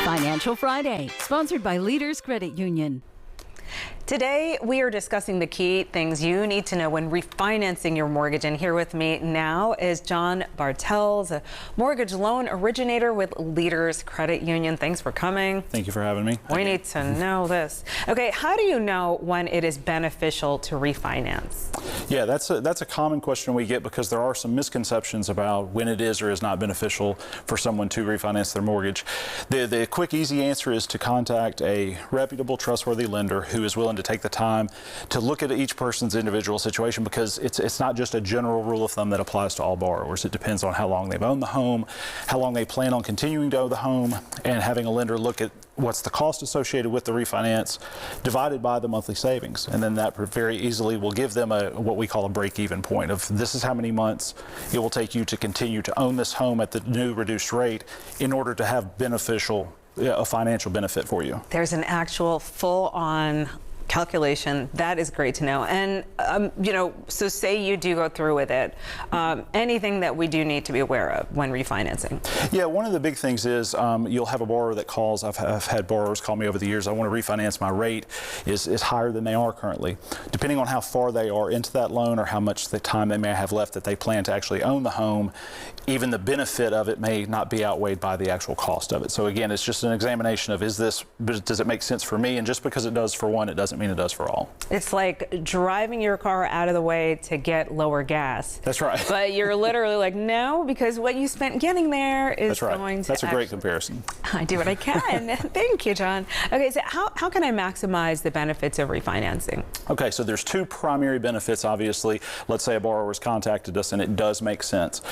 Financial Friday, sponsored by Leaders Credit Union. Today, we are discussing the key things you need to know when refinancing your mortgage. And here with me now is John Bartels, a mortgage loan originator with Leaders Credit Union. Thanks for coming. Thank you for having me. We need to know this. Okay, how do you know when it is beneficial to refinance? Yeah, that's a common question we get because there are some misconceptions about when it is or is not beneficial for someone to refinance their mortgage. The quick, easy answer is to contact a reputable, trustworthy lender who is willing to take the time to look at each person's individual situation, because it's not just a general rule of thumb that applies to all borrowers. It depends on how long they've owned the home, how long they plan on continuing to own the home, and having a lender look at what's the cost associated with the refinance divided by the monthly savings. And then that very easily will give them what we call a break-even point of this is how many months it will take you to continue to own this home at the new reduced rate in order to have a financial benefit for you. There's an actual full-on calculation. That is great to know. And, so say you do go through with it, anything that we do need to be aware of when refinancing? Yeah, one of the big things is you'll have a borrower that calls. I've had borrowers call me over the years. I want to refinance. My rate is higher than they are currently. Depending on how far they are into that loan or how much the time they may have left that they plan to actually own the home, even the benefit of it may not be outweighed by the actual cost of it. So again, it's just an examination of does it make sense for me? And just because it does for one, it doesn't mean it does for all. It's like driving your car out of the way to get lower gas. That's right. But you're literally like, no, because what you spent getting there is That's right. going to That's a great comparison. I do what I can. Thank you, John. Okay, so how can I maximize the benefits of refinancing? Okay, so there's two primary benefits, obviously. Let's say a borrower's contacted us and it does make sense.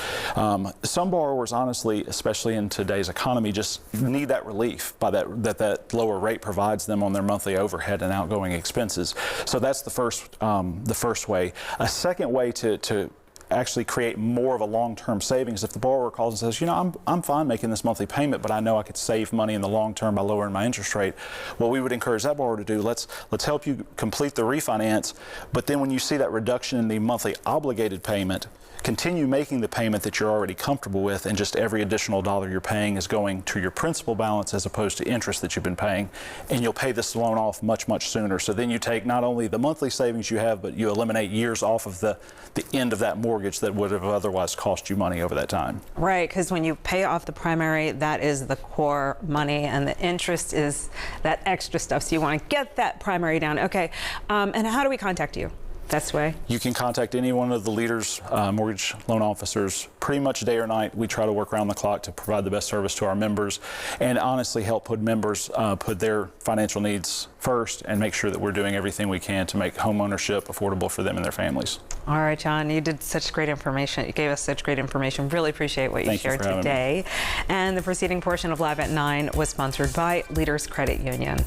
Some borrowers, honestly, especially in today's economy, just need that relief by that lower rate provides them on their monthly overhead and outgoing expenses. So that's the first way. A second way to actually create more of a long-term savings, if the borrower calls and says, I'm fine making this monthly payment, but I know I could save money in the long term by lowering my interest rate. What we would encourage that borrower to do, let's help you complete the refinance, but then when you see that reduction in the monthly obligated payment, continue making the payment that you're already comfortable with, and just every additional dollar you're paying is going to your principal balance as opposed to interest that you've been paying, and you'll pay this loan off much, much sooner. So then you take not only the monthly savings you have, but you eliminate years off of the end of that mortgage that would have otherwise cost you money over that time. Right, because when you pay off the primary, that is the core money, and the interest is that extra stuff. So you want to get that primary down. Okay, and how do we contact you? Best way? You can contact any one of the Leaders mortgage loan officers pretty much day or night. We try to work around the clock to provide the best service to our members and honestly help put members put their financial needs first and make sure that we're doing everything we can to make home ownership affordable for them and their families. All right, John, you did such great information. You gave us such great information. Really appreciate what you shared today. And the preceding portion of Live at 9 was sponsored by Leaders Credit Union.